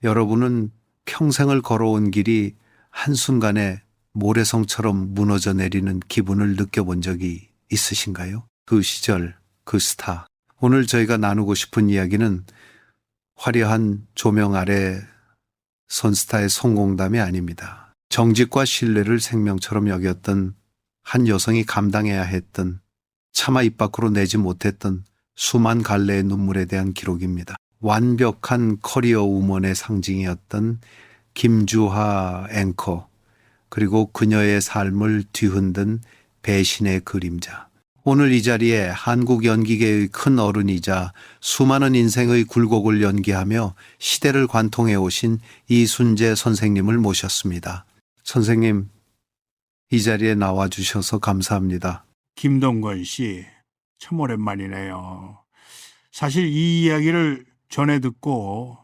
여러분은 평생을 걸어온 길이 한순간에 모래성처럼 무너져 내리는 기분을 느껴본 적이 있으신가요? 그 시절, 그 스타. 오늘 저희가 나누고 싶은 이야기는 화려한 조명 아래 선스타의 성공담이 아닙니다. 정직과 신뢰를 생명처럼 여겼던 한 여성이 감당해야 했던, 차마 입 밖으로 내지 못했던 수만 갈래의 눈물에 대한 기록입니다. 완벽한 커리어 우먼의 상징이었던 김주하 앵커, 그리고 그녀의 삶을 뒤흔든 배신의 그림자. 오늘 이 자리에 한국 연기계의 큰 어른이자 수많은 인생의 굴곡을 연기하며 시대를 관통해 오신 이순재 선생님을 모셨습니다. 선생님, 이 자리에 나와 주셔서 감사합니다. 김동건 씨, 참 오랜만이네요. 사실 이 이야기를 전해 듣고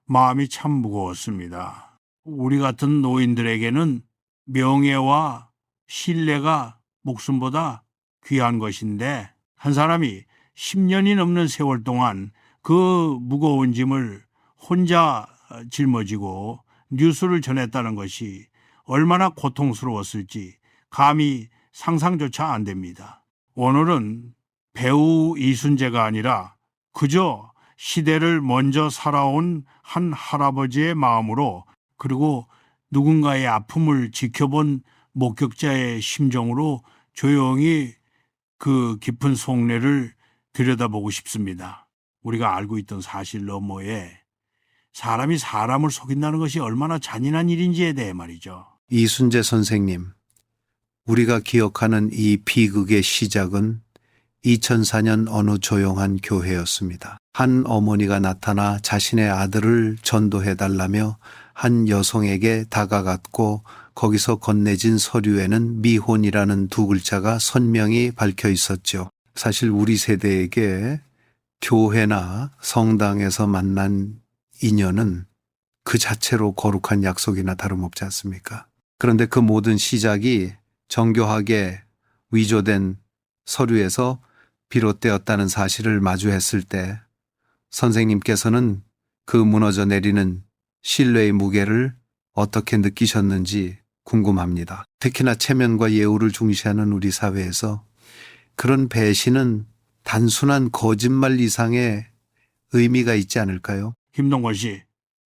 마음이 참 무거웠습니다. 우리 같은 노인들에게는 명예와 신뢰가 목숨보다 귀한 것인데, 한 사람이 10년이 넘는 세월 동안 그 무거운 짐을 혼자 짊어지고 뉴스를 전했다는 것이 얼마나 고통스러웠을지 감히 상상조차 안 됩니다. 오늘은 배우 이순재가 아니라 그저 시대를 먼저 살아온 한 할아버지의 마음으로, 그리고 누군가의 아픔을 지켜본 목격자의 심정으로 조용히 그 깊은 속내를 들여다보고 싶습니다. 우리가 알고 있던 사실 너머에 사람이 사람을 속인다는 것이 얼마나 잔인한 일인지에 대해 말이죠. 이순재 선생님, 우리가 기억하는 이 비극의 시작은 2004년 어느 조용한 교회였습니다. 한 어머니가 나타나 자신의 아들을 전도해달라며 한 여성에게 다가갔고, 거기서 건네진 서류에는 미혼이라는 두 글자가 선명히 박혀 있었죠. 사실 우리 세대에게 교회나 성당에서 만난 인연은 그 자체로 거룩한 약속이나 다름없지 않습니까? 그런데 그 모든 시작이 정교하게 위조된 서류에서 비롯되었다는 사실을 마주했을 때 선생님께서는 그 무너져 내리는 신뢰의 무게를 어떻게 느끼셨는지 궁금합니다. 특히나 체면과 예우를 중시하는 우리 사회에서 그런 배신은 단순한 거짓말 이상의 의미가 있지 않을까요? 김동건 씨,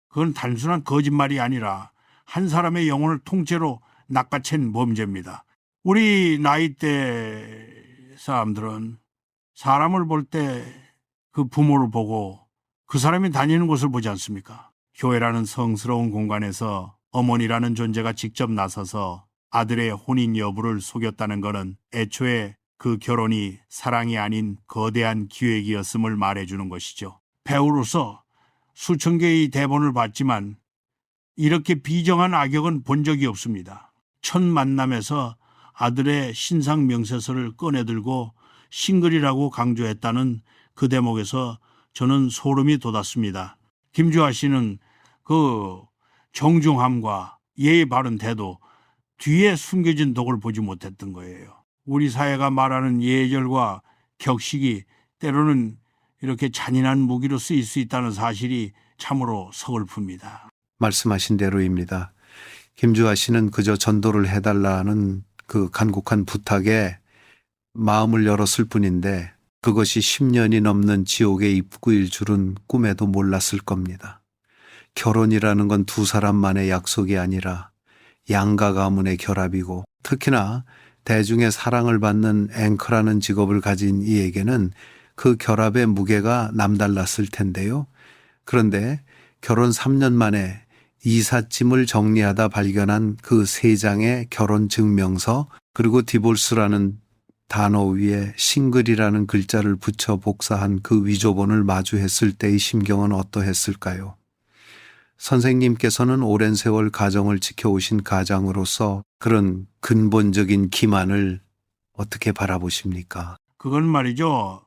그건 단순한 거짓말이 아니라 한 사람의 영혼을 통째로 낚아챈 범죄입니다. 우리 나이대 사람들은 사람을 볼 때 그 부모를 보고 그 사람이 다니는 곳을 보지 않습니까? 교회라는 성스러운 공간에서 어머니라는 존재가 직접 나서서 아들의 혼인 여부를 속였다는 것은 애초에 그 결혼이 사랑이 아닌 거대한 기획이었음을 말해주는 것이죠. 배우로서 수천 개의 대본을 봤지만 이렇게 비정한 악역은 본 적이 없습니다. 첫 만남에서 아들의 신상 명세서를 꺼내들고 싱글이라고 강조했다는 그 대목에서 저는 소름이 돋았습니다. 김주하 씨는 그 정중함과 예의 바른 태도, 뒤에 숨겨진 독을 보지 못했던 거예요. 우리 사회가 말하는 예절과 격식이 때로는 이렇게 잔인한 무기로 쓰일 수 있다는 사실이 참으로 서글픕니다. 말씀하신 대로입니다. 김주하 씨는 그저 전도를 해달라는 그 간곡한 부탁에 마음을 열었을 뿐인데 그것이 10년이 넘는 지옥의 입구일 줄은 꿈에도 몰랐을 겁니다. 결혼이라는 건 두 사람만의 약속이 아니라 양가 가문의 결합이고, 특히나 대중의 사랑을 받는 앵커라는 직업을 가진 이에게는 그 결합의 무게가 남달랐을 텐데요. 그런데 결혼 3년 만에 이삿짐을 정리하다 발견한 그 3장의 결혼 증명서, 그리고 디볼스라는 단어 위에 싱글이라는 글자를 붙여 복사한 그 위조본을 마주했을 때의 심경은 어떠했을까요? 선생님께서는 오랜 세월 가정을 지켜오신 가장으로서 그런 근본적인 기만을 어떻게 바라보십니까? 그건 말이죠.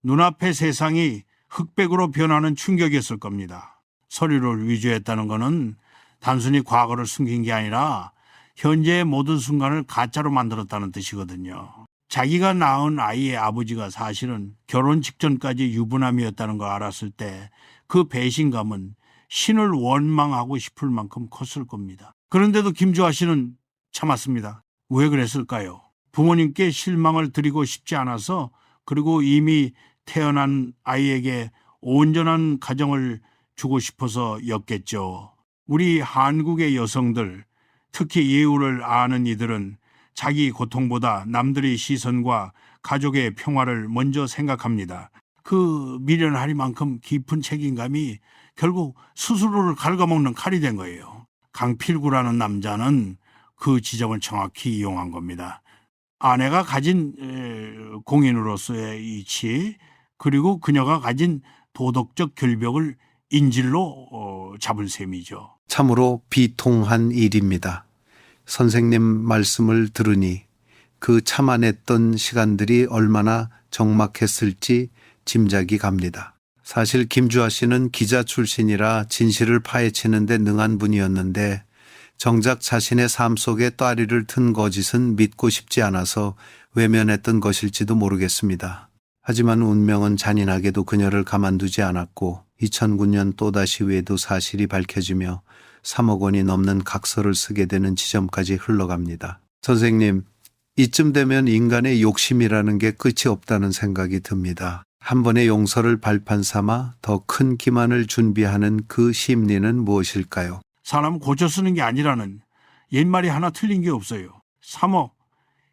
눈앞의 세상이 흑백으로 변하는 충격이었을 겁니다. 서류를 위조했다는 것은 단순히 과거를 숨긴 게 아니라 현재의 모든 순간을 가짜로 만들었다는 뜻이거든요. 자기가 낳은 아이의 아버지가 사실은 결혼 직전까지 유부남이었다는 걸 알았을 때 그 배신감은 신을 원망하고 싶을 만큼 컸을 겁니다. 그런데도 김주아 씨는 참았습니다. 왜 그랬을까요? 부모님께 실망을 드리고 싶지 않아서, 그리고 이미 태어난 아이에게 온전한 가정을 주고 싶어서였겠죠. 우리 한국의 여성들, 특히 예우를 아는 이들은 자기 고통보다 남들의 시선과 가족의 평화를 먼저 생각합니다. 그 미련하리만큼 깊은 책임감이 결국 스스로를 갉아먹는 칼이 된 거예요. 강필구라는 남자는 그 지점을 정확히 이용한 겁니다. 아내가 가진 공인으로서의 이치, 그리고 그녀가 가진 도덕적 결벽을 인질로 잡을 셈이죠. 참으로 비통한 일입니다. 선생님 말씀을 들으니 그 참아냈던 시간들이 얼마나 적막했을지 짐작이 갑니다. 사실 김주아 씨는 기자 출신이라 진실을 파헤치는 데 능한 분이었는데 정작 자신의 삶 속에 따리를 튼 거짓은 믿고 싶지 않아서 외면했던 것일지도 모르겠습니다. 하지만 운명은 잔인하게도 그녀를 가만두지 않았고 2009년 또다시 외도 사실이 밝혀지며 3억 원이 넘는 각서를 쓰게 되는 지점까지 흘러갑니다. 선생님, 이쯤 되면 인간의 욕심이라는 게 끝이 없다는 생각이 듭니다. 한 번의 용서를 발판 삼아 더 큰 기만을 준비하는 그 심리는 무엇일까요? 사람 고쳐 쓰는 게 아니라는 옛말이 하나 틀린 게 없어요. 3억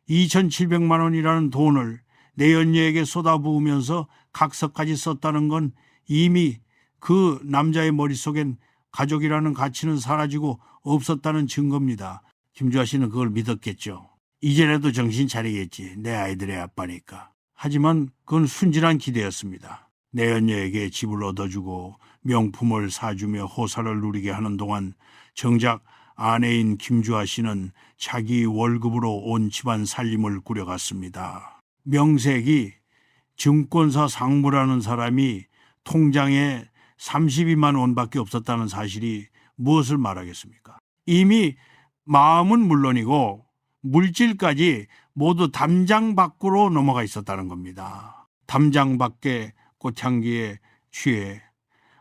2,700만 원이라는 돈을 내연녀에게 쏟아부으면서 각서까지 썼다는 건 이미 그 남자의 머릿속엔 가족이라는 가치는 사라지고 없었다는 증거입니다. 김주아 씨는 그걸 믿었겠죠. 이제라도 정신 차리겠지. 내 아이들의 아빠니까. 하지만 그건 순진한 기대였습니다. 내연녀에게 집을 얻어주고 명품을 사주며 호사를 누리게 하는 동안 정작 아내인 김주아 씨는 자기 월급으로 온 집안 살림을 꾸려갔습니다. 명색이 증권사 상무라는 사람이 통장에 32만 원밖에 없었다는 사실이 무엇을 말하겠습니까? 이미 마음은 물론이고 물질까지 모두 담장 밖으로 넘어가 있었다는 겁니다. 담장 밖의 꽃향기에 취해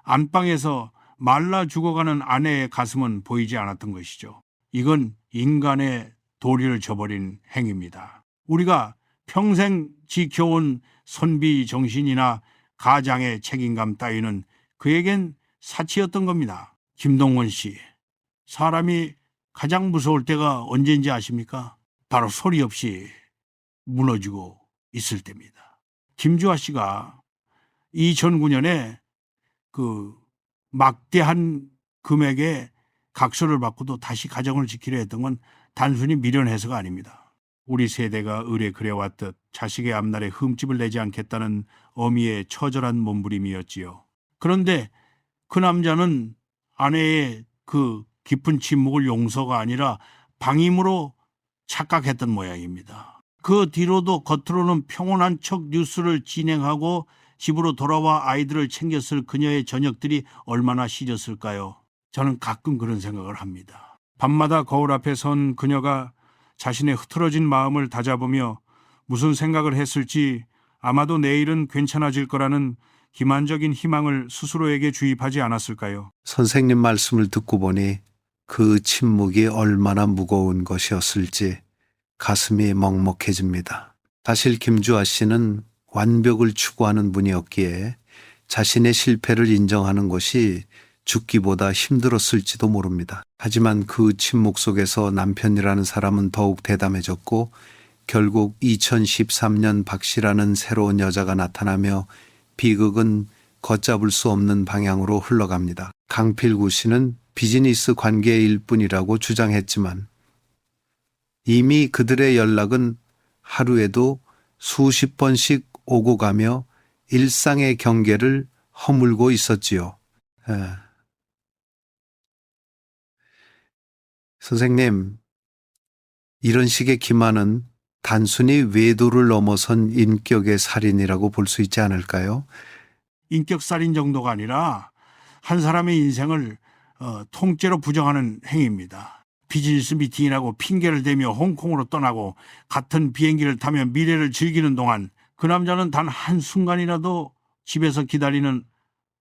안방에서 말라 죽어가는 아내의 가슴은 보이지 않았던 것이죠. 이건 인간의 도리를 저버린 행위입니다. 우리가 평생 지켜온 선비 정신이나 가장의 책임감 따위는 그에겐 사치였던 겁니다. 김동원 씨, 사람이 가장 무서울 때가 언제인지 아십니까? 바로 소리 없이 무너지고 있을 때입니다. 김주아 씨가 2009년에 그 막대한 금액의 각서를 받고도 다시 가정을 지키려 했던 건 단순히 미련해서가 아닙니다. 우리 세대가 을에 그래왔듯 자식의 앞날에 흠집을 내지 않겠다는 어미의 처절한 몸부림이었지요. 그런데 그 남자는 아내의 그 깊은 침묵을 용서가 아니라 방임으로 착각했던 모양입니다. 그 뒤로도 겉으로는 평온한 척 뉴스를 진행하고 집으로 돌아와 아이들을 챙겼을 그녀의 저녁들이 얼마나 시렸을까요? 저는 가끔 그런 생각을 합니다. 밤마다 거울 앞에 선 그녀가 자신의 흐트러진 마음을 다잡으며 무슨 생각을 했을지 아마도 내일은 괜찮아질 거라는 기만적인 희망을 스스로에게 주입하지 않았을까요? 선생님 말씀을 듣고 보니 그 침묵이 얼마나 무거운 것이었을지 가슴이 먹먹해집니다. 사실 김주아 씨는 완벽을 추구하는 분이었기에 자신의 실패를 인정하는 것이 죽기보다 힘들었을지도 모릅니다. 하지만 그 침묵 속에서 남편이라는 사람은 더욱 대담해졌고 결국 2013년 박 씨라는 새로운 여자가 나타나며 비극은 걷잡을 수 없는 방향으로 흘러갑니다. 강필구 씨는 비즈니스 관계일 뿐이라고 주장했지만 이미 그들의 연락은 하루에도 수십 번씩 오고 가며 일상의 경계를 허물고 있었지요. 선생님, 이런 식의 기만은 단순히 외도를 넘어선 인격의 살인이라고 볼 수 있지 않을까요? 인격살인 정도가 아니라 한 사람의 인생을 통째로 부정하는 행위입니다. 비즈니스 미팅이라고 핑계를 대며 홍콩으로 떠나고 같은 비행기를 타며 미래를 즐기는 동안 그 남자는 단 한순간이라도 집에서 기다리는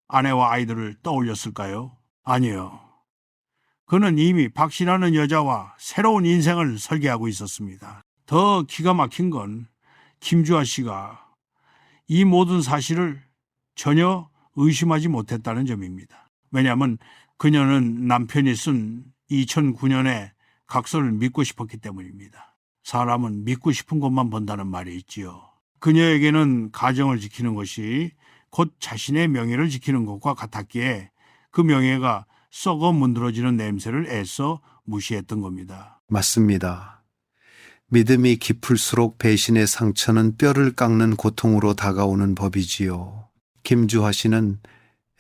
아내와 아이들을 떠올렸을까요? 아니요. 그는 이미 박 씨라는 여자와 새로운 인생을 설계하고 있었습니다. 더 기가 막힌 건 김주아 씨가 이 모든 사실을 전혀 의심하지 못했다는 점입니다. 왜냐하면 그녀는 남편이 쓴 2009년의 각서를 믿고 싶었기 때문입니다. 사람은 믿고 싶은 것만 본다는 말이 있지요. 그녀에게는 가정을 지키는 것이 곧 자신의 명예를 지키는 것과 같았기에 그 명예가 썩어 문드러지는 냄새를 애써 무시했던 겁니다. 맞습니다. 믿음이 깊을수록 배신의 상처는 뼈를 깎는 고통으로 다가오는 법이지요. 김주하 씨는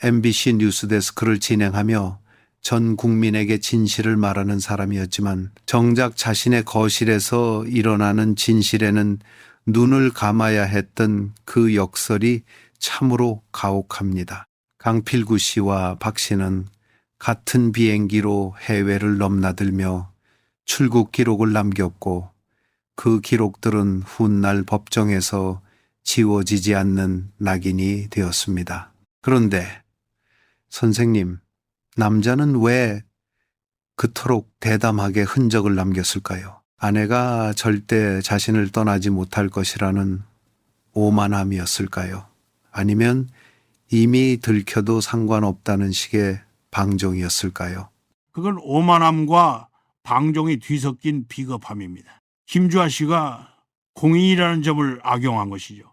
MBC 뉴스데스크를 진행하며 전 국민에게 진실을 말하는 사람이었지만 정작 자신의 거실에서 일어나는 진실에는 눈을 감아야 했던 그 역설이 참으로 가혹합니다. 강필구 씨와 박 씨는 같은 비행기로 해외를 넘나들며 출국 기록을 남겼고 그 기록들은 훗날 법정에서 지워지지 않는 낙인이 되었습니다. 그런데 선생님, 남자는 왜 그토록 대담하게 흔적을 남겼을까요? 아내가 절대 자신을 떠나지 못할 것이라는 오만함이었을까요? 아니면 이미 들켜도 상관없다는 식의 방종이었을까요? 그건 오만함과 방종이 뒤섞인 비겁함입니다. 김주아 씨가 공인이라는 점을 악용한 것이죠.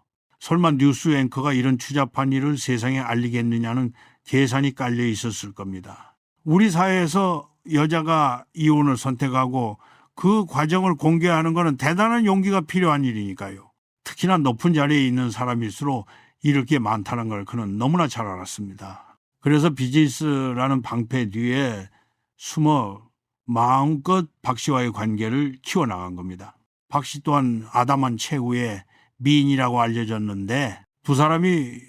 설마 뉴스 앵커가 이런 추잡한 일을 세상에 알리겠느냐는 계산이 깔려 있었을 겁니다. 우리 사회에서 여자가 이혼을 선택하고 그 과정을 공개하는 것은 대단한 용기가 필요한 일이니까요. 특히나 높은 자리에 있는 사람일수록 이럴 게 많다는 걸 그는 너무나 잘 알았습니다. 그래서 비즈니스라는 방패 뒤에 숨어 마음껏 박 씨와의 관계를 키워나간 겁니다. 박 씨 또한 아담한 최후의 미인이라고 알려졌는데 두 사람이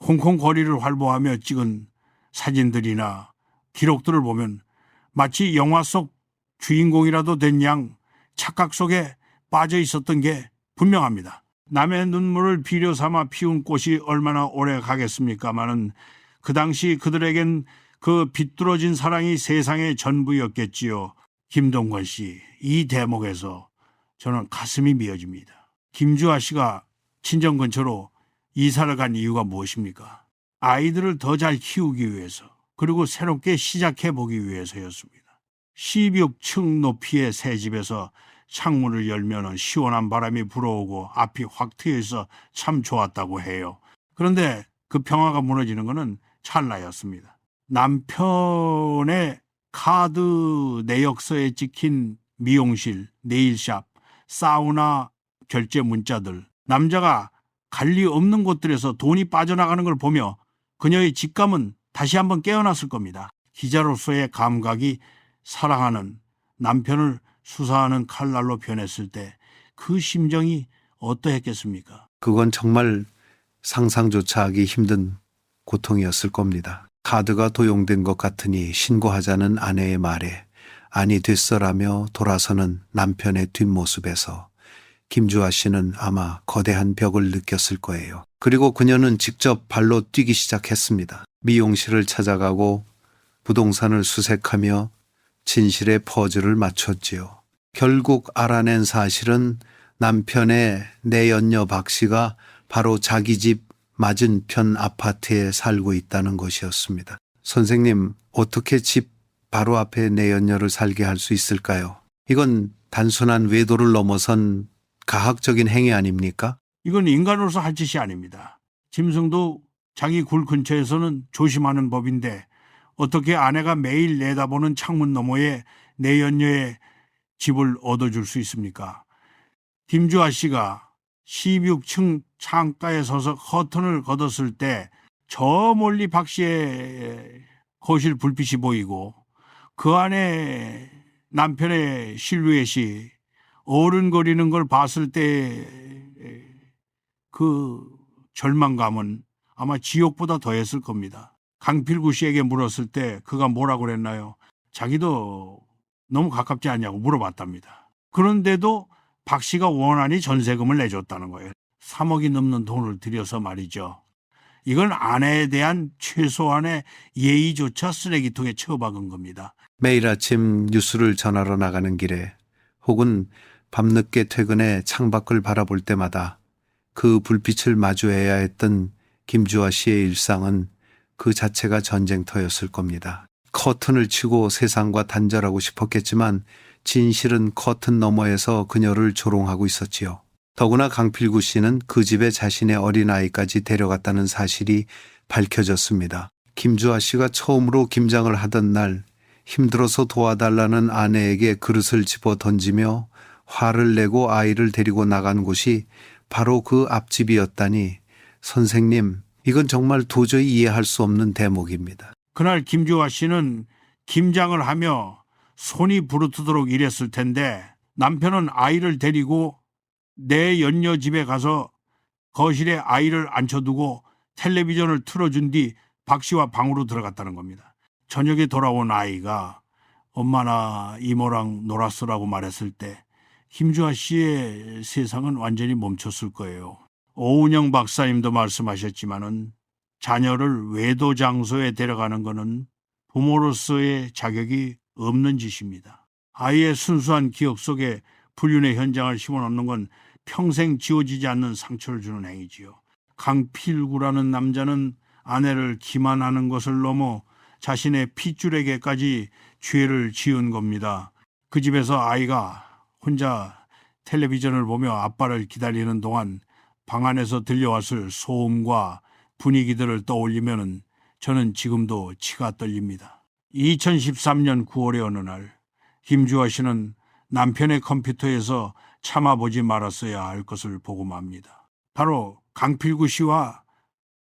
홍콩 거리를 활보하며 찍은 사진들이나 기록들을 보면 마치 영화 속 주인공이라도 된 양 착각 속에 빠져 있었던 게 분명합니다. 남의 눈물을 비료 삼아 피운 꽃이 얼마나 오래 가겠습니까마는 그 당시 그들에겐 그 비뚤어진 사랑이 세상의 전부였겠지요. 김동건 씨, 이 대목에서 저는 가슴이 미어집니다. 김주아 씨가 친정 근처로 이사를 간 이유가 무엇입니까? 아이들을 더 잘 키우기 위해서, 그리고 새롭게 시작해보기 위해서였습니다. 16층 높이의 새 집에서 창문을 열면 시원한 바람이 불어오고 앞이 확 트여서 참 좋았다고 해요. 그런데 그 평화가 무너지는 것은 찰나였습니다. 남편의 카드 내역서에 찍힌 미용실, 네일샵, 사우나 결제 문자들, 남자가 갈 리 없는 곳들에서 돈이 빠져나가는 걸 보며 그녀의 직감은 다시 한번 깨어났을 겁니다. 기자로서의 감각이 사랑하는 남편을 수사하는 칼날로 변했을 때 그 심정이 어떠했겠습니까? 그건 정말 상상조차 하기 힘든 고통이었을 겁니다. 카드가 도용된 것 같으니 신고하자는 아내의 말에 아니 됐어라며 돌아서는 남편의 뒷모습에서 김주아 씨는 아마 거대한 벽을 느꼈을 거예요. 그리고 그녀는 직접 발로 뛰기 시작했습니다. 미용실을 찾아가고 부동산을 수색하며 진실의 퍼즐을 맞췄지요. 결국 알아낸 사실은 남편의 내연녀 박 씨가 바로 자기 집 맞은편 아파트에 살고 있다는 것이었습니다. 선생님, 어떻게 집 바로 앞에 내연녀를 살게 할 수 있을까요? 이건 단순한 외도를 넘어선 가학적인 행위 아닙니까? 이건 인간으로서 할 짓이 아닙니다. 짐승도 자기 굴 근처에서는 조심하는 법인데 어떻게 아내가 매일 내다보는 창문 너머에 내연녀의 집을 얻어줄 수 있습니까? 김주아 씨가 16층 창가에 서서 커튼을 걷었을 때 저 멀리 박 씨의 거실 불빛이 보이고 그 안에 남편의 실루엣이 어른거리는 걸 봤을 때 그 절망감은 아마 지옥보다 더했을 겁니다. 강필구 씨에게 물었을 때 그가 뭐라고 그랬나요? 자기도 너무 가깝지 않냐고 물어봤답니다. 그런데도 박 씨가 원한이 전세금을 내줬다는 거예요. 3억이 넘는 돈을 들여서 말이죠. 이건 아내에 대한 최소한의 예의조차 쓰레기통에 처박은 겁니다. 매일 아침 뉴스를 전하러 나가는 길에 혹은 밤늦게 퇴근해 창밖을 바라볼 때마다 그 불빛을 마주해야 했던 김주아 씨의 일상은 그 자체가 전쟁터였을 겁니다. 커튼을 치고 세상과 단절하고 싶었겠지만 진실은 커튼 너머에서 그녀를 조롱하고 있었지요. 더구나 강필구 씨는 그 집에 자신의 어린아이까지 데려갔다는 사실이 밝혀졌습니다. 김주아 씨가 처음으로 김장을 하던 날 힘들어서 도와달라는 아내에게 그릇을 집어 던지며 화를 내고 아이를 데리고 나간 곳이 바로 그 앞집이었다니 선생님, 이건 정말 도저히 이해할 수 없는 대목입니다. 그날 김주아 씨는 김장을 하며 손이 부르트도록 일했을 텐데 남편은 아이를 데리고 내 연녀 집에 가서 거실에 아이를 앉혀두고 텔레비전을 틀어준 뒤 박 씨와 방으로 들어갔다는 겁니다. 저녁에 돌아온 아이가 엄마나 이모랑 놀았으라고 말했을 때 김주아 씨의 세상은 완전히 멈췄을 거예요. 오은영 박사님도 말씀하셨지만은 자녀를 외도 장소에 데려가는 것은 부모로서의 자격이 없는 짓입니다. 아이의 순수한 기억 속에 불륜의 현장을 심어놓는 건 평생 지워지지 않는 상처를 주는 행위지요. 강필구라는 남자는 아내를 기만하는 것을 넘어 자신의 핏줄에게까지 죄를 지은 겁니다. 그 집에서 아이가 혼자 텔레비전을 보며 아빠를 기다리는 동안 방 안에서 들려왔을 소음과 분위기들을 떠올리면 저는 지금도 치가 떨립니다. 2013년 9월의 어느 날 김주아 씨는 남편의 컴퓨터에서 참아보지 말았어야 할 것을 보고 맙니다. 바로 강필구 씨와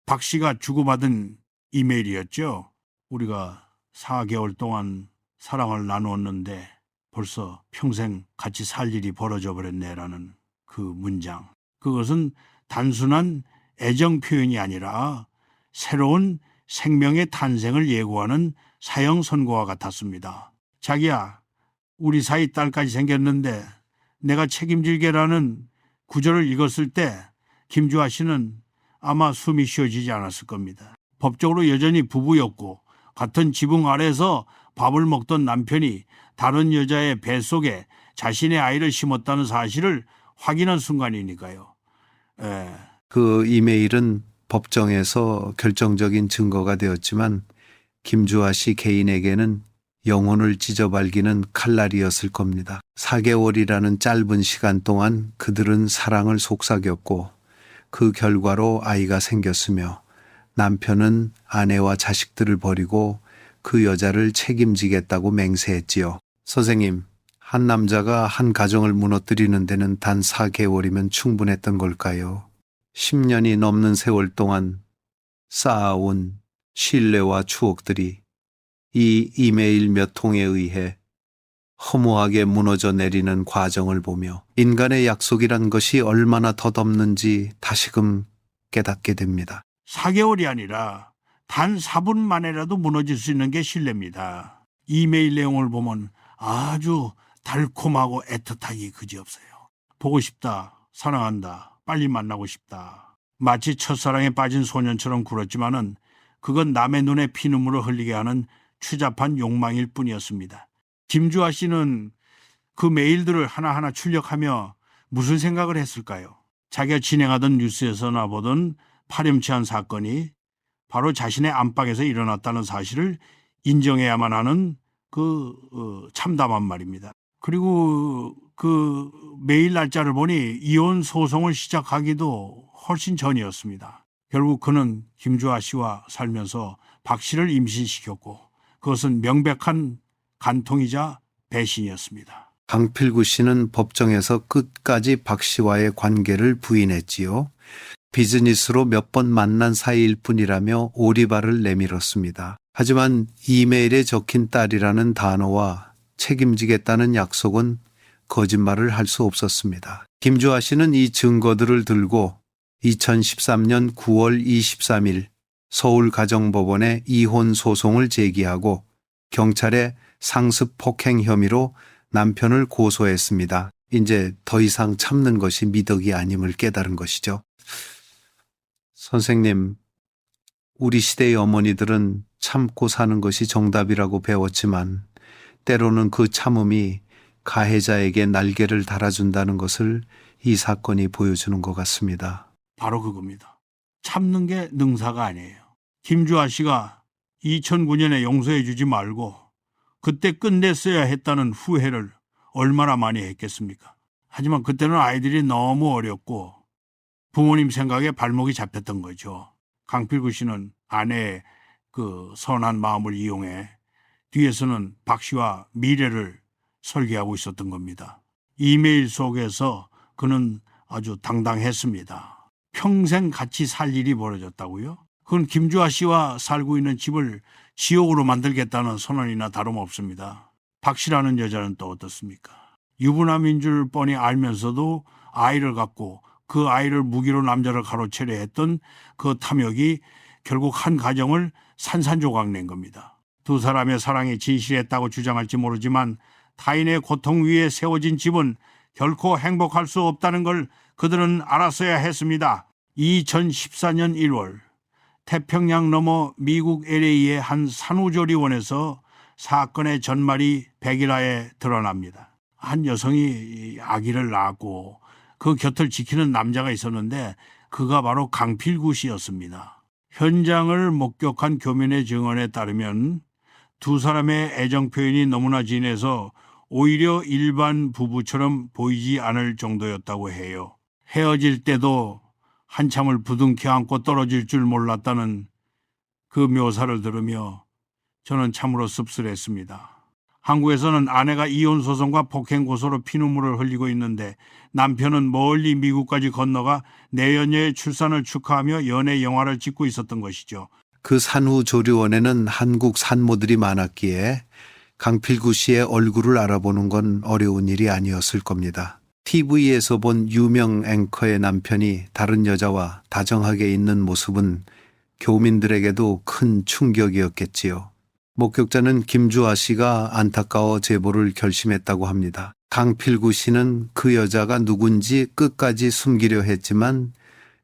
박 씨가 주고받은 이메일이었죠. 우리가 4개월 동안 사랑을 나누었는데 벌써 평생 같이 살 일이 벌어져 버렸네라는 그 문장. 그것은 단순한 애정 표현이 아니라 새로운 생명의 탄생을 예고하는 사형 선고와 같았습니다. 자기야, 우리 사이 딸까지 생겼는데 내가 책임질게라는 구절을 읽었을 때 김주아 씨는 아마 숨이 쉬어지지 않았을 겁니다. 법적으로 여전히 부부였고 같은 지붕 아래에서 밥을 먹던 남편이 다른 여자의 뱃속에 자신의 아이를 심었다는 사실을 확인한 순간이니까요. 그 이메일은 법정에서 결정적인 증거가 되었지만 김주아 씨 개인에게는 영혼을 찢어발기는 칼날이었을 겁니다. 4개월이라는 짧은 시간 동안 그들은 사랑을 속삭였고 그 결과로 아이가 생겼으며 남편은 아내와 자식들을 버리고 그 여자를 책임지겠다고 맹세했지요. 선생님, 한 남자가 한 가정을 무너뜨리는 데는 단 4개월이면 충분했던 걸까요? 10년이 넘는 세월 동안 쌓아온 신뢰와 추억들이 이 이메일 몇 통에 의해 허무하게 무너져 내리는 과정을 보며 인간의 약속이란 것이 얼마나 덧없는지 다시금 깨닫게 됩니다. 4개월이 아니라 단 4분 만에라도 무너질 수 있는 게 신뢰입니다. 이메일 내용을 보면 아주 달콤하고 애틋하기 그지없어요. 보고 싶다, 사랑한다, 빨리 만나고 싶다. 마치 첫사랑에 빠진 소년처럼 굴었지만은 그건 남의 눈에 피눈물을 흘리게 하는 추잡한 욕망일 뿐이었습니다. 김주아 씨는 그 메일들을 하나하나 출력하며 무슨 생각을 했을까요? 자기가 진행하던 뉴스에서나 보던 파렴치한 사건이 바로 자신의 안방에서 일어났다는 사실을 인정해야만 하는 참담한 말입니다. 그리고 그 메일 날짜를 보니 이혼 소송을 시작하기도 훨씬 전이었습니다. 결국 그는 김주아 씨와 살면서 박 씨를 임신시켰고 그것은 명백한 간통이자 배신이었습니다. 강필구 씨는 법정에서 끝까지 박 씨와의 관계를 부인했지요. 비즈니스로 몇 번 만난 사이일 뿐이라며 오리발을 내밀었습니다. 하지만 이메일에 적힌 딸이라는 단어와 책임지겠다는 약속은 거짓말을 할 수 없었습니다. 김주아 씨는 이 증거들을 들고 2013년 9월 23일 서울가정법원에 이혼 소송을 제기하고 경찰에 상습 폭행 혐의로 남편을 고소했습니다. 이제 더 이상 참는 것이 미덕이 아님을 깨달은 것이죠. 선생님, 우리 시대의 어머니들은 참고 사는 것이 정답이라고 배웠지만 때로는 그 참음이 가해자에게 날개를 달아준다는 것을 이 사건이 보여주는 것 같습니다. 바로 그겁니다. 참는 게 능사가 아니에요. 김주아 씨가 2009년에 용서해 주지 말고 그때 끝냈어야 했다는 후회를 얼마나 많이 했겠습니까? 하지만 그때는 아이들이 너무 어렸고 부모님 생각에 발목이 잡혔던 거죠. 강필구 씨는 아내의 그 선한 마음을 이용해 뒤에서는 박 씨와 미래를 설계하고 있었던 겁니다. 이메일 속에서 그는 아주 당당했습니다. 평생 같이 살 일이 벌어졌다고요? 그건 김주아 씨와 살고 있는 집을 지옥으로 만들겠다는 선언이나 다름없습니다. 박 씨라는 여자는 또 어떻습니까? 유부남인 줄 뻔히 알면서도 아이를 갖고 그 아이를 무기로 남자를 가로채려 했던 그 탐욕이 결국 한 가정을 산산조각 낸 겁니다. 두 사람의 사랑이 진실했다고 주장할지 모르지만 타인의 고통 위에 세워진 집은 결코 행복할 수 없다는 걸 그들은 알았어야 했습니다. 2014년 1월 태평양 너머 미국 LA의 한 산후조리원에서 사건의 전말이 백일화에 드러납니다. 한 여성이 아기를 낳았고 그 곁을 지키는 남자가 있었는데 그가 바로 강필구 씨였습니다. 현장을 목격한 교민의 증언에 따르면 두 사람의 애정 표현이 너무나 진해서 오히려 일반 부부처럼 보이지 않을 정도였다고 해요. 헤어질 때도 한참을 부둥켜 안고 떨어질 줄 몰랐다는 그 묘사를 들으며 저는 참으로 씁쓸했습니다. 한국에서는 아내가 이혼 소송과 폭행 고소로 피눈물을 흘리고 있는데 남편은 멀리 미국까지 건너가 내연녀의 출산을 축하하며 연애 영화를 찍고 있었던 것이죠. 그 산후조리원에는 한국 산모들이 많았기에 강필구 씨의 얼굴을 알아보는 건 어려운 일이 아니었을 겁니다. TV에서 본 유명 앵커의 남편이 다른 여자와 다정하게 있는 모습은 교민들에게도 큰 충격이었겠지요. 목격자는 김주아 씨가 안타까워 제보를 결심했다고 합니다. 강필구 씨는 그 여자가 누군지 끝까지 숨기려 했지만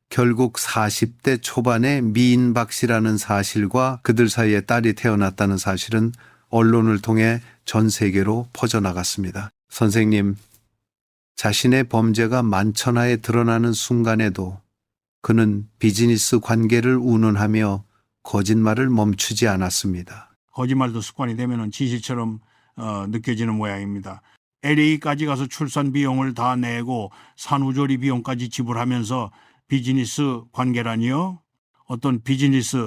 결국 40대 초반의 미인 박 씨라는 사실과 그들 사이에 딸이 태어났다는 사실은 언론을 통해 전 세계로 퍼져나갔습니다. 선생님, 자신의 범죄가 만천하에 드러나는 순간에도 그는 비즈니스 관계를 운운하며 거짓말을 멈추지 않았습니다. 거짓말도 습관이 되면 진실처럼 느껴지는 모양입니다. LA까지 가서 출산 비용을 다 내고 산후조리 비용까지 지불하면서 비즈니스 관계라니요? 어떤 비즈니스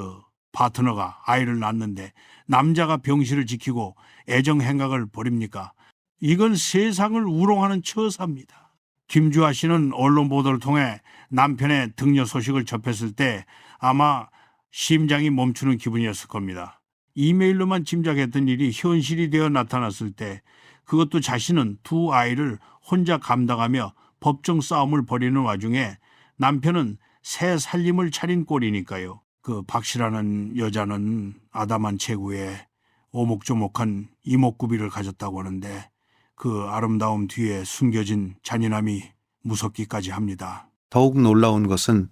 파트너가 아이를 낳는데 남자가 병실을 지키고 애정 행각을 벌입니까? 이건 세상을 우롱하는 처사입니다. 김주아 씨는 언론 보도를 통해 남편의 등려 소식을 접했을 때 아마 심장이 멈추는 기분이었을 겁니다. 이메일로만 짐작했던 일이 현실이 되어 나타났을 때 그것도 자신은 두 아이를 혼자 감당하며 법정 싸움을 벌이는 와중에 남편은 새 살림을 차린 꼴이니까요. 그 박씨라는 여자는 아담한 체구에 오목조목한 이목구비를 가졌다고 하는데 그 아름다움 뒤에 숨겨진 잔인함이 무섭기까지 합니다. 더욱 놀라운 것은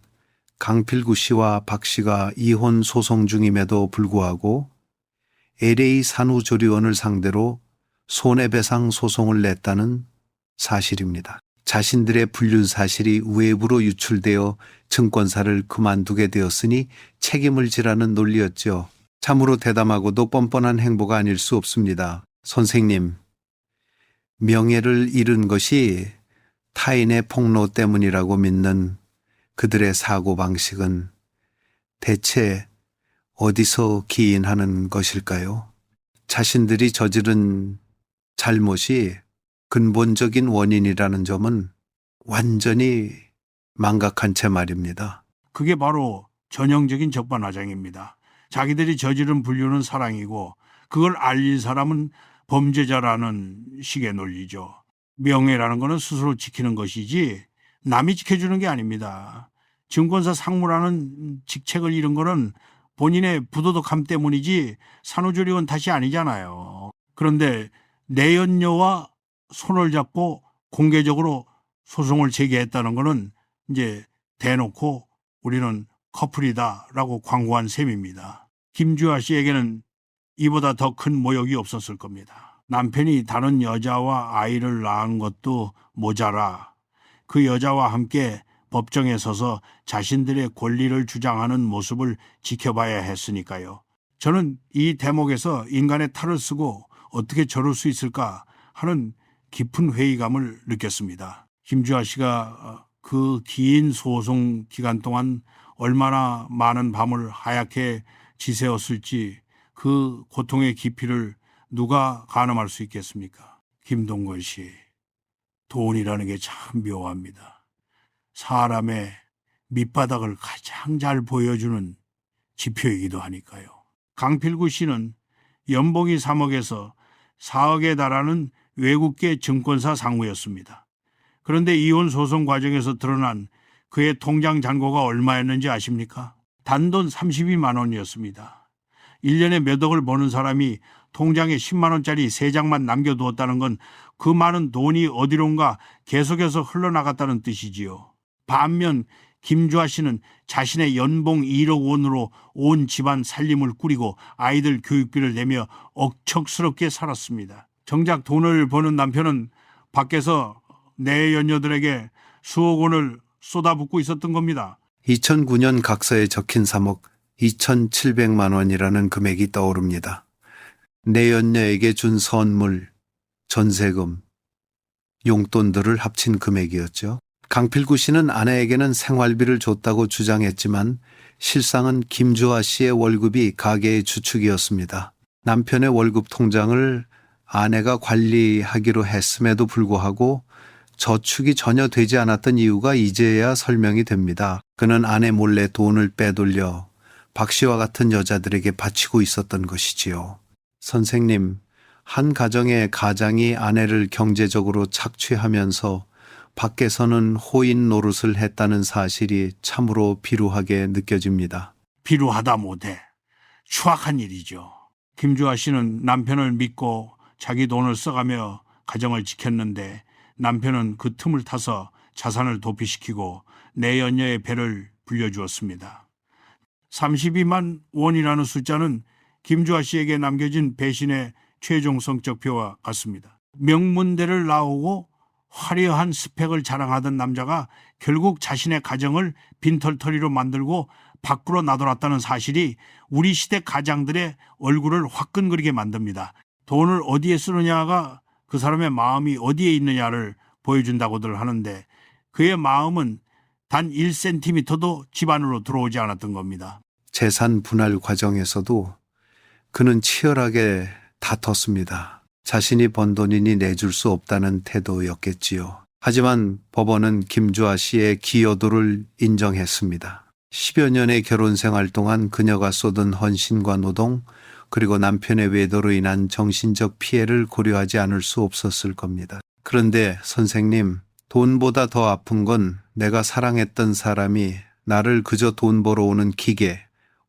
강필구 씨와 박 씨가 이혼 소송 중임에도 불구하고 LA 산후조리원을 상대로 손해배상 소송을 냈다는 사실입니다. 자신들의 불륜 사실이 외부로 유출되어 증권사를 그만두게 되었으니 책임을 지라는 논리였죠. 참으로 대담하고도 뻔뻔한 행보가 아닐 수 없습니다. 선생님, 명예를 잃은 것이 타인의 폭로 때문이라고 믿는 그들의 사고방식은 대체 어디서 기인하는 것일까요? 자신들이 저지른 잘못이 근본적인 원인이라는 점은 완전히 망각한 채 말입니다. 그게 바로 전형적인 적반하장입니다. 자기들이 저지른 불륜은 사랑이고 그걸 알린 사람은 범죄자라는 식의 논리죠. 명예라는 것은 스스로 지키는 것이지 남이 지켜주는 게 아닙니다. 증권사 상무라는 직책을 잃은 거는 본인의 부도덕함 때문이지 산후조리원 탓이 아니잖아요. 그런데 내연녀와 손을 잡고 공개적으로 소송을 제기했다는 거는 이제 대놓고 우리는 커플이다라고 광고한 셈입니다. 김주아 씨에게는 이보다 더 큰 모욕이 없었을 겁니다. 남편이 다른 여자와 아이를 낳은 것도 모자라 그 여자와 함께 법정에 서서 자신들의 권리를 주장하는 모습을 지켜봐야 했으니까요. 저는 이 대목에서 인간의 탈을 쓰고 어떻게 저럴 수 있을까 하는 깊은 회의감을 느꼈습니다. 김주아 씨가 그 긴 소송 기간 동안 얼마나 많은 밤을 하얗게 지새웠을지 그 고통의 깊이를 누가 가늠할 수 있겠습니까? 김동건 씨, 돈이라는 게 참 묘합니다. 사람의 밑바닥을 가장 잘 보여주는 지표이기도 하니까요. 강필구 씨는 연봉이 3억에서 4억에 달하는 외국계 증권사 상무였습니다. 그런데 이혼 소송 과정에서 드러난 그의 통장 잔고가 얼마였는지 아십니까? 단돈 32만 원이었습니다. 1년에 몇 억을 버는 사람이 통장에 10만 원짜리 3장만 남겨두었다는 건 그 많은 돈이 어디론가 계속해서 흘러나갔다는 뜻이지요. 반면 김주아 씨는 자신의 연봉 1억 원으로 온 집안 살림을 꾸리고 아이들 교육비를 내며 억척스럽게 살았습니다. 정작 돈을 버는 남편은 밖에서 내연녀들에게 수억 원을 쏟아붓고 있었던 겁니다. 2009년 각서에 적힌 3억 2,700만 원이라는 금액이 떠오릅니다. 내연녀에게 준 선물, 전세금, 용돈들을 합친 금액이었죠. 강필구 씨는 아내에게는 생활비를 줬다고 주장했지만 실상은 김주아 씨의 월급이 가계의 주축이었습니다. 남편의 월급 통장을 아내가 관리하기로 했음에도 불구하고 저축이 전혀 되지 않았던 이유가 이제야 설명이 됩니다. 그는 아내 몰래 돈을 빼돌려 박 씨와 같은 여자들에게 바치고 있었던 것이지요. 선생님, 한 가정의 가장이 아내를 경제적으로 착취하면서 밖에서는 호인 노릇을 했다는 사실이 참으로 비루하게 느껴집니다. 비루하다 못해 추악한 일이죠. 김주아 씨는 남편을 믿고 자기 돈을 써가며 가정을 지켰는데 남편은 그 틈을 타서 자산을 도피시키고 내연녀의 배를 불려주었습니다. 32만 원이라는 숫자는 김주아 씨에게 남겨진 배신의 최종 성적표와 같습니다. 명문대를 나오고 화려한 스펙을 자랑하던 남자가 결국 자신의 가정을 빈털터리로 만들고 밖으로 나돌았다는 사실이 우리 시대 가장들의 얼굴을 화끈거리게 만듭니다. 돈을 어디에 쓰느냐가 그 사람의 마음이 어디에 있느냐를 보여준다고들 하는데 그의 마음은 단 1cm도 집 안으로 들어오지 않았던 겁니다. 재산 분할 과정에서도 그는 치열하게 다퉜습니다. 자신이 번 돈이니 내줄 수 없다는 태도였겠지요. 하지만 법원은 김주아 씨의 기여도를 인정했습니다. 10여 년의 결혼 생활 동안 그녀가 쏟은 헌신과 노동, 그리고 남편의 외도로 인한 정신적 피해를 고려하지 않을 수 없었을 겁니다. 그런데 선생님, 돈보다 더 아픈 건 내가 사랑했던 사람이 나를 그저 돈 벌어오는 기계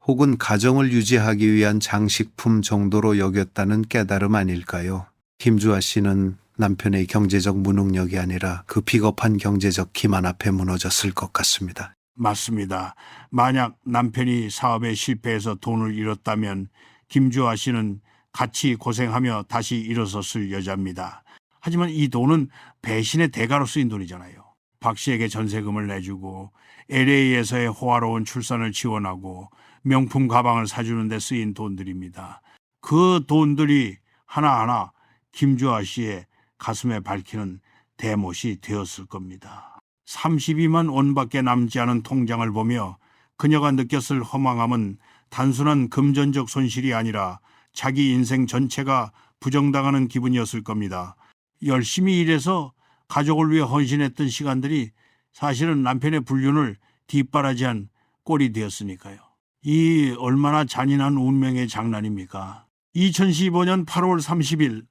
혹은 가정을 유지하기 위한 장식품 정도로 여겼다는 깨달음 아닐까요? 김주아 씨는 남편의 경제적 무능력이 아니라 그 비겁한 경제적 기만 앞에 무너졌을 것 같습니다. 맞습니다. 만약 남편이 사업에 실패해서 돈을 잃었다면 김주아 씨는 같이 고생하며 다시 일어섰을 여자입니다. 하지만 이 돈은 배신의 대가로 쓰인 돈이잖아요. 박 씨에게 전세금을 내주고 LA에서의 호화로운 출산을 지원하고 명품 가방을 사주는 데 쓰인 돈들입니다. 그 돈들이 하나하나 김주아 씨의 가슴에 밝히는 대못이 되었을 겁니다. 32만 원밖에 남지 않은 통장을 보며 그녀가 느꼈을 허망함은 단순한 금전적 손실이 아니라 자기 인생 전체가 부정당하는 기분이었을 겁니다. 열심히 일해서 가족을 위해 헌신했던 시간들이 사실은 남편의 불륜을 뒷바라지한 꼴이 되었으니까요. 이 얼마나 잔인한 운명의 장난입니까? 2015년 8월 30일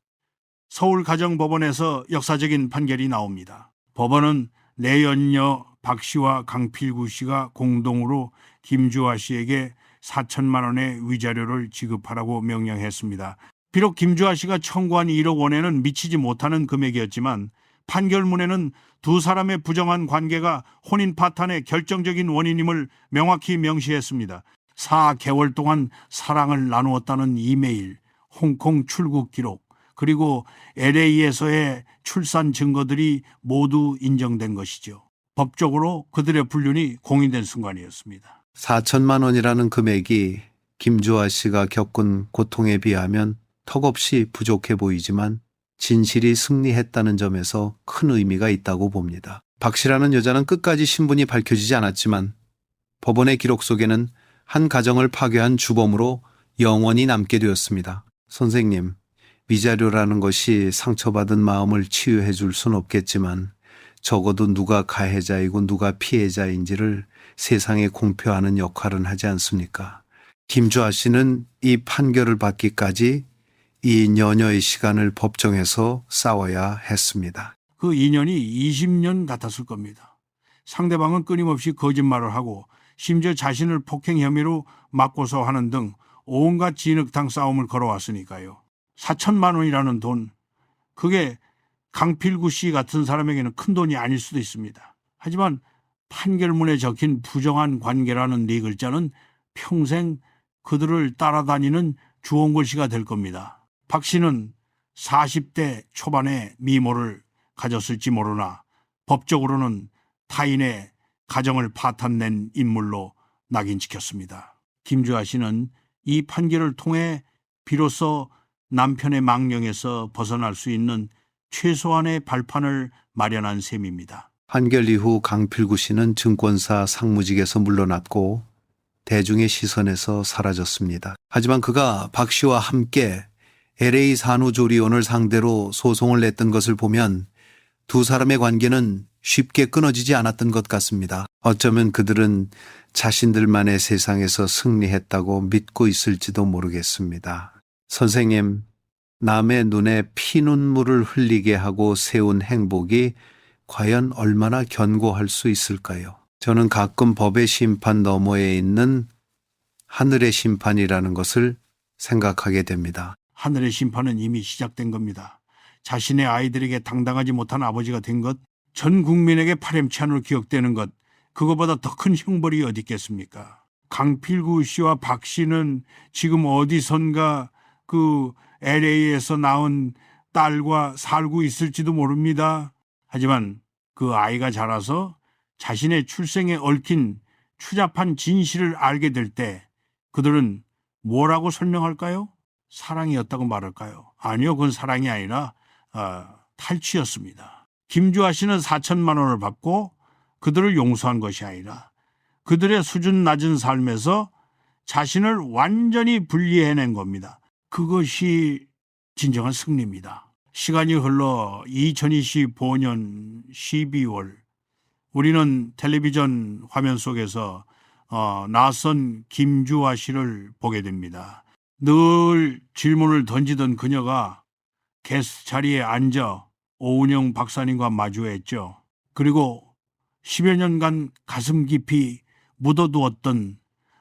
서울가정법원에서 역사적인 판결이 나옵니다. 법원은 내연녀 박 씨와 강필구 씨가 공동으로 김주아 씨에게 4천만 원의 위자료를 지급하라고 명령했습니다. 비록 김주아 씨가 청구한 1억 원에는 미치지 못하는 금액이었지만 판결문에는 두 사람의 부정한 관계가 혼인 파탄의 결정적인 원인임을 명확히 명시했습니다. 4개월 동안 사랑을 나누었다는 이메일, 홍콩 출국 기록, 그리고 LA에서의 출산 증거들이 모두 인정된 것이죠. 법적으로 그들의 불륜이 공인된 순간이었습니다. 4천만 원이라는 금액이 김주아 씨가 겪은 고통에 비하면 턱없이 부족해 보이지만 진실이 승리했다는 점에서 큰 의미가 있다고 봅니다. 박 씨라는 여자는 끝까지 신분이 밝혀지지 않았지만 법원의 기록 속에는 한 가정을 파괴한 주범으로 영원히 남게 되었습니다. 선생님, 위자료라는 것이 상처받은 마음을 치유해 줄 순 없겠지만 적어도 누가 가해자이고 누가 피해자인지를 세상에 공표하는 역할은 하지 않습니까? 김주아 씨는 이 판결을 받기까지 2년여의 시간을 법정에서 싸워야 했습니다. 그 2년이 20년 같았을 겁니다. 상대방은 끊임없이 거짓말을 하고 심지어 자신을 폭행 혐의로 맞고서 하는 등 온갖 진흙탕 싸움을 걸어왔으니까요. 4천만 원이라는 돈, 그게 강필구 씨 같은 사람에게는 큰 돈이 아닐 수도 있습니다. 하지만 판결문에 적힌 부정한 관계라는 네 글자는 평생 그들을 따라다니는 주홍글씨가 될 겁니다. 박 씨는 40대 초반에 미모를 가졌을지 모르나 법적으로는 타인의 가정을 파탄낸 인물로 낙인 찍혔습니다. 김주아 씨는 이 판결을 통해 비로소 남편의 망령에서 벗어날 수 있는 최소한의 발판을 마련한 셈입니다. 판결 이후 강필구 씨는 증권사 상무직에서 물러났고 대중의 시선에서 사라졌습니다. 하지만 그가 박 씨와 함께 LA 산후조리원을 상대로 소송을 냈던 것을 보면 두 사람의 관계는 쉽게 끊어지지 않았던 것 같습니다. 어쩌면 그들은 자신들만의 세상에서 승리했다고 믿고 있을지도 모르겠습니다. 선생님, 남의 눈에 피눈물을 흘리게 하고 세운 행복이 과연 얼마나 견고할 수 있을까요? 저는 가끔 법의 심판 너머에 있는 하늘의 심판이라는 것을 생각하게 됩니다. 하늘의 심판은 이미 시작된 겁니다. 자신의 아이들에게 당당하지 못한 아버지가 된 것, 전 국민에게 파렴치한으로 기억되는 것, 그거보다 더 큰 형벌이 어디 있겠습니까? 강필구 씨와 박 씨는 지금 어디선가 그 LA에서 낳은 딸과 살고 있을지도 모릅니다. 하지만 그 아이가 자라서 자신의 출생에 얽힌 추잡한 진실을 알게 될 때 그들은 뭐라고 설명할까요? 사랑이었다고 말할까요? 아니요, 그건 사랑이 아니라 탈취였습니다. 김주아 씨는 4천만 원을 받고 그들을 용서한 것이 아니라 그들의 수준 낮은 삶에서 자신을 완전히 분리해낸 겁니다. 그것이 진정한 승리입니다. 시간이 흘러 2025년 12월 우리는 텔레비전 화면 속에서 낯선 김주아 씨를 보게 됩니다. 늘 질문을 던지던 그녀가 게스트 자리에 앉아 오은영 박사님과 마주했죠. 그리고 10여 년간 가슴 깊이 묻어두었던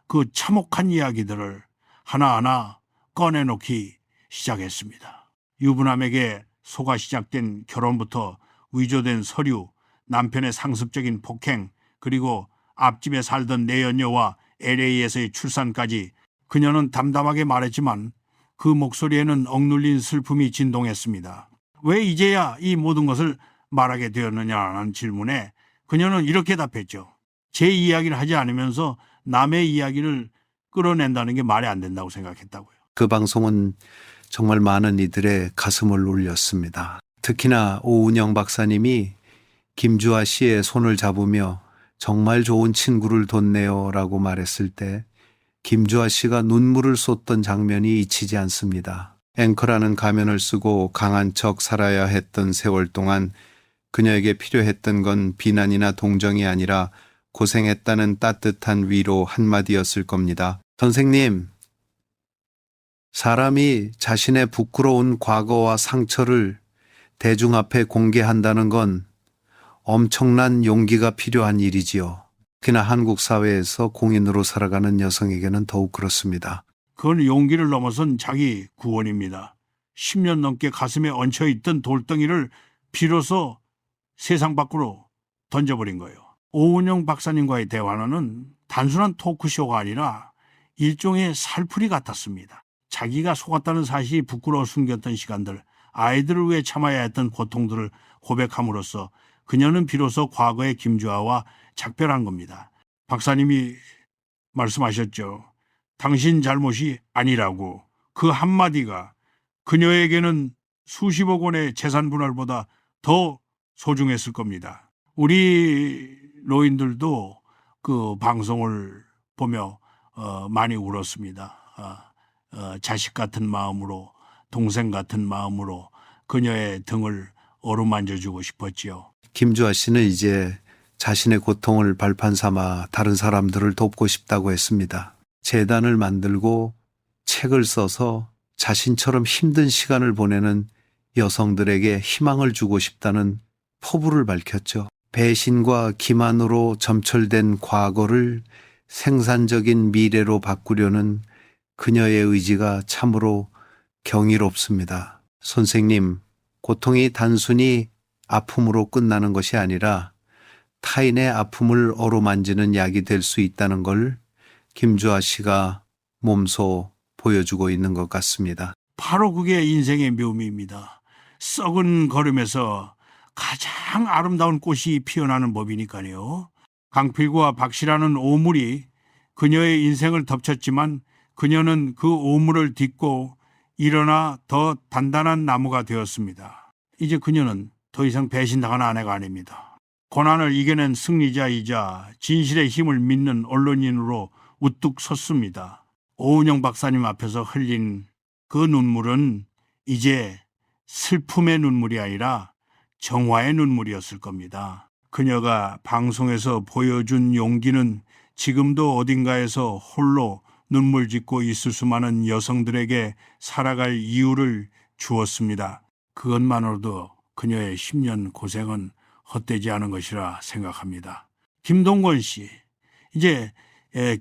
그 참혹한 이야기들을 하나하나 꺼내놓기 시작했습니다. 유부남에게 속아 시작된 결혼부터 위조된 서류, 남편의 상습적인 폭행, 그리고 앞집에 살던 내연녀와 LA에서의 출산까지 그녀는 담담하게 말했지만 그 목소리에는 억눌린 슬픔이 진동했습니다. 왜 이제야 이 모든 것을 말하게 되었느냐는 질문에 그녀는 이렇게 답했죠. 제 이야기를 하지 않으면서 남의 이야기를 끌어낸다는 게 말이 안 된다고 생각했다고요. 그 방송은 정말 많은 이들의 가슴을 울렸습니다. 특히나 오은영 박사님이 김주아 씨의 손을 잡으며 정말 좋은 친구를 뒀네요 라고 말했을 때 김주아 씨가 눈물을 쏟던 장면이 잊히지 않습니다. 앵커라는 가면을 쓰고 강한 척 살아야 했던 세월 동안 그녀에게 필요했던 건 비난이나 동정이 아니라 고생했다는 따뜻한 위로 한마디였을 겁니다. 선생님, 사람이 자신의 부끄러운 과거와 상처를 대중 앞에 공개한다는 건 엄청난 용기가 필요한 일이지요. 특히나 한국 사회에서 공인으로 살아가는 여성에게는 더욱 그렇습니다. 그건 용기를 넘어선 자기 구원입니다. 10년 넘게 가슴에 얹혀있던 돌덩이를 비로소 세상 밖으로 던져버린 거예요. 오은영 박사님과의 대화는 단순한 토크쇼가 아니라 일종의 살풀이 같았습니다. 자기가 속았다는 사실이 부끄러워 숨겼던 시간들, 아이들을 위해 참아야 했던 고통들을 고백함으로써 그녀는 비로소 과거의 김주아와 작별한 겁니다. 박사님이 말씀하셨죠. 당신 잘못이 아니라고. 그 한마디가 그녀에게는 수십억 원의 재산 분할보다 더 소중했을 겁니다. 우리 노인들도 그 방송을 보며 많이 울었습니다. 자식 같은 마음으로, 동생 같은 마음으로 그녀의 등을 어루만져주고 싶었지요. 김주아 씨는 이제 자신의 고통을 발판 삼아 다른 사람들을 돕고 싶다고 했습니다. 재단을 만들고 책을 써서 자신처럼 힘든 시간을 보내는 여성들에게 희망을 주고 싶다는 포부를 밝혔죠. 배신과 기만으로 점철된 과거를 생산적인 미래로 바꾸려는 그녀의 의지가 참으로 경이롭습니다. 선생님, 고통이 단순히 아픔으로 끝나는 것이 아니라 타인의 아픔을 어루만지는 약이 될 수 있다는 걸 김주아 씨가 몸소 보여주고 있는 것 같습니다. 바로 그게 인생의 묘미입니다. 썩은 걸음에서 가장 아름다운 꽃이 피어나는 법이니까요. 강필구와 박씨라는 오물이 그녀의 인생을 덮쳤지만 그녀는 그 오물을 딛고 일어나 더 단단한 나무가 되었습니다. 이제 그녀는 더 이상 배신당한 아내가 아닙니다. 고난을 이겨낸 승리자이자 진실의 힘을 믿는 언론인으로 우뚝 섰습니다. 오은영 박사님 앞에서 흘린 그 눈물은 이제 슬픔의 눈물이 아니라 정화의 눈물이었을 겁니다. 그녀가 방송에서 보여준 용기는 지금도 어딘가에서 홀로 눈물 짓고 있을 수많은 여성들에게 살아갈 이유를 주었습니다. 그것만으로도 그녀의 10년 고생은 헛되지 않은 것이라 생각합니다. 김동건 씨, 이제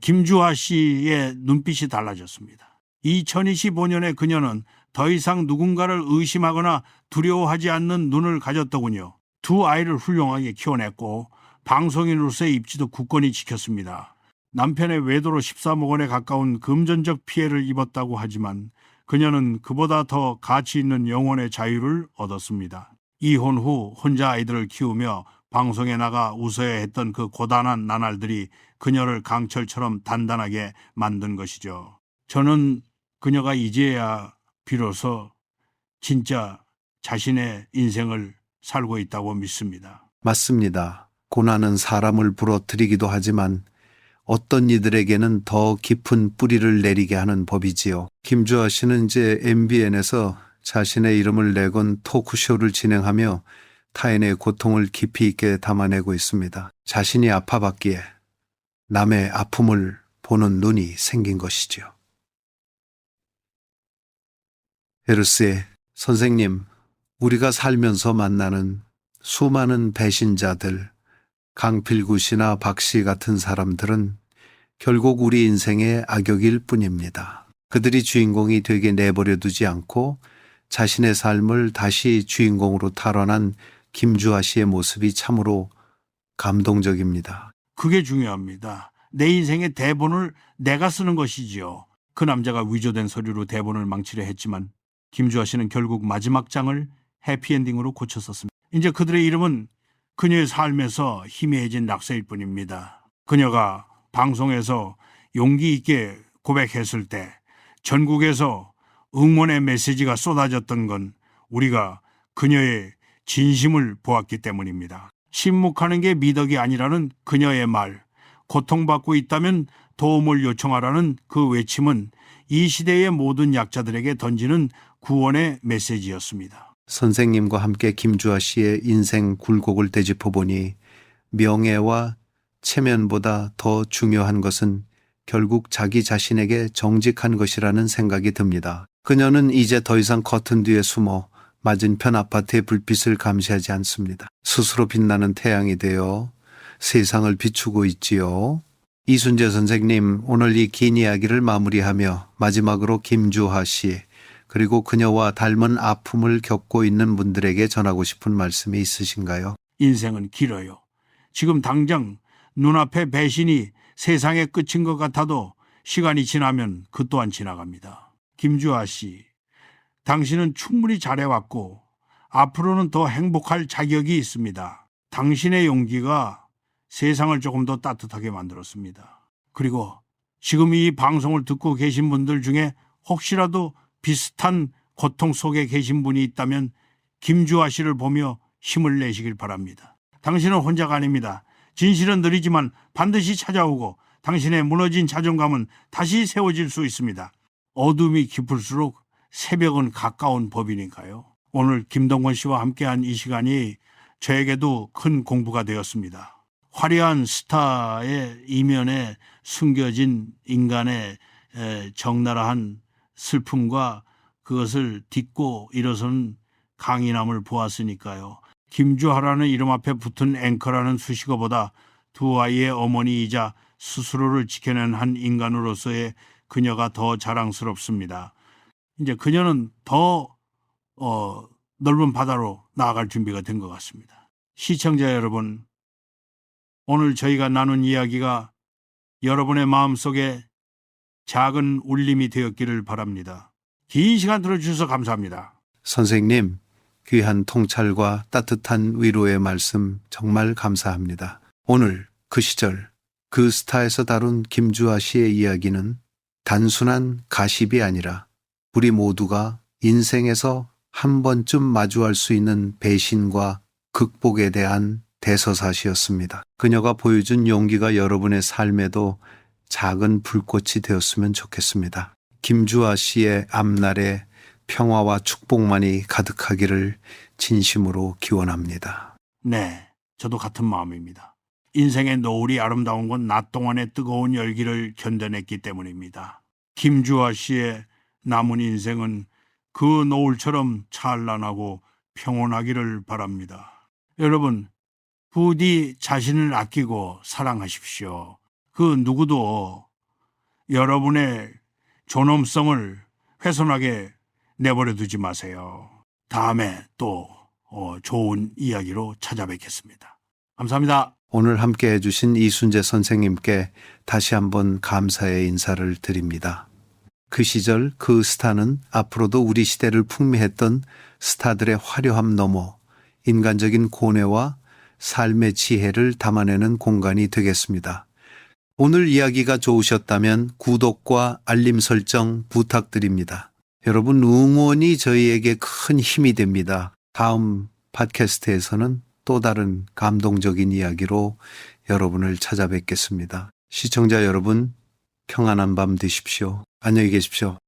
김주아 씨의 눈빛이 달라졌습니다. 2025년에 그녀는 더 이상 누군가를 의심하거나 두려워하지 않는 눈을 가졌더군요. 두 아이를 훌륭하게 키워냈고 방송인으로서의 입지도 굳건히 지켰습니다. 남편의 외도로 13억 원에 가까운 금전적 피해를 입었다고 하지만 그녀는 그보다 더 가치 있는 영혼의 자유를 얻었습니다. 이혼 후 혼자 아이들을 키우며 방송에 나가 웃어야 했던 그 고단한 나날들이 그녀를 강철처럼 단단하게 만든 것이죠. 저는 그녀가 이제야 비로소 진짜 자신의 인생을 살고 있다고 믿습니다. 맞습니다. 고난은 사람을 부러뜨리기도 하지만 어떤 이들에게는 더 깊은 뿌리를 내리게 하는 법이지요. 김주아 씨는 이제 MBN에서 자신의 이름을 내건 토크쇼를 진행하며 타인의 고통을 깊이 있게 담아내고 있습니다. 자신이 아파봤기에 남의 아픔을 보는 눈이 생긴 것이지요. 에르스의 선생님, 우리가 살면서 만나는 수많은 배신자들, 강필구 씨나 박 씨 같은 사람들은 결국 우리 인생의 악역일 뿐입니다. 그들이 주인공이 되게 내버려 두지 않고 자신의 삶을 다시 주인공으로 탈환한 김주아 씨의 모습이 참으로 감동적입니다. 그게 중요합니다. 내 인생의 대본을 내가 쓰는 것이지요. 그 남자가 위조된 서류로 대본을 망치려 했지만 김주아 씨는 결국 마지막 장을 해피엔딩으로 고쳤었습니다. 이제 그들의 이름은 그녀의 삶에서 희미해진 낙서일 뿐입니다. 그녀가 방송에서 용기 있게 고백했을 때 전국에서 응원의 메시지가 쏟아졌던 건 우리가 그녀의 진심을 보았기 때문입니다. 침묵하는 게 미덕이 아니라는 그녀의 말, 고통받고 있다면 도움을 요청하라는 그 외침은 이 시대의 모든 약자들에게 던지는 구원의 메시지였습니다. 선생님과 함께 김주아 씨의 인생 굴곡을 되짚어보니 명예와 체면보다 더 중요한 것은 결국 자기 자신에게 정직한 것이라는 생각이 듭니다. 그녀는 이제 더 이상 커튼 뒤에 숨어 맞은편 아파트의 불빛을 감시하지 않습니다. 스스로 빛나는 태양이 되어 세상을 비추고 있지요. 이순재 선생님, 오늘 이 긴 이야기를 마무리하며 마지막으로 김주아 씨 그리고 그녀와 닮은 아픔을 겪고 있는 분들에게 전하고 싶은 말씀이 있으신가요? 인생은 길어요. 지금 당장 눈앞에 배신이 세상의 끝인 것 같아도 시간이 지나면 그 또한 지나갑니다. 김주아 씨, 당신은 충분히 잘해왔고 앞으로는 더 행복할 자격이 있습니다. 당신의 용기가 세상을 조금 더 따뜻하게 만들었습니다. 그리고 지금 이 방송을 듣고 계신 분들 중에 혹시라도 비슷한 고통 속에 계신 분이 있다면 김주아 씨를 보며 힘을 내시길 바랍니다. 당신은 혼자가 아닙니다. 진실은 느리지만 반드시 찾아오고 당신의 무너진 자존감은 다시 세워질 수 있습니다. 어둠이 깊을수록 새벽은 가까운 법이니까요. 오늘 김동건 씨와 함께한 이 시간이 저에게도 큰 공부가 되었습니다. 화려한 스타의 이면에 숨겨진 인간의 적나라한 슬픔과 그것을 딛고 일어선 강인함을 보았으니까요. 김주하라는 이름 앞에 붙은 앵커라는 수식어보다 두 아이의 어머니이자 스스로를 지켜낸 한 인간으로서의 그녀가 더 자랑스럽습니다. 이제 그녀는 더 넓은 바다로 나아갈 준비가 된 것 같습니다. 시청자 여러분, 오늘 저희가 나눈 이야기가 여러분의 마음속에 작은 울림이 되었기를 바랍니다. 긴 시간 들어주셔서 감사합니다. 선생님, 귀한 통찰과 따뜻한 위로의 말씀 정말 감사합니다. 오늘 그 시절 그 스타에서 다룬 김주아 씨의 이야기는 단순한 가십이 아니라 우리 모두가 인생에서 한 번쯤 마주할 수 있는 배신과 극복에 대한 대서사시였습니다. 그녀가 보여준 용기가 여러분의 삶에도 작은 불꽃이 되었으면 좋겠습니다. 김주아 씨의 앞날에 평화와 축복만이 가득하기를 진심으로 기원합니다. 네, 저도 같은 마음입니다. 인생의 노을이 아름다운 건 낮 동안의 뜨거운 열기를 견뎌냈기 때문입니다. 김주아 씨의 남은 인생은 그 노을처럼 찬란하고 평온하기를 바랍니다. 여러분, 부디 자신을 아끼고 사랑하십시오. 그 누구도 여러분의 존엄성을 훼손하게 내버려 두지 마세요. 다음에 또 좋은 이야기로 찾아뵙겠습니다. 감사합니다. 오늘 함께 해주신 이순재 선생님께 다시 한번 감사의 인사를 드립니다. 그 시절 그 스타는 앞으로도 우리 시대를 풍미했던 스타들의 화려함 너머 인간적인 고뇌와 삶의 지혜를 담아내는 공간이 되겠습니다. 오늘 이야기가 좋으셨다면 구독과 알림 설정 부탁드립니다. 여러분 응원이 저희에게 큰 힘이 됩니다. 다음 팟캐스트에서는 또 다른 감동적인 이야기로 여러분을 찾아뵙겠습니다. 시청자 여러분, 평안한 밤 되십시오. 안녕히 계십시오.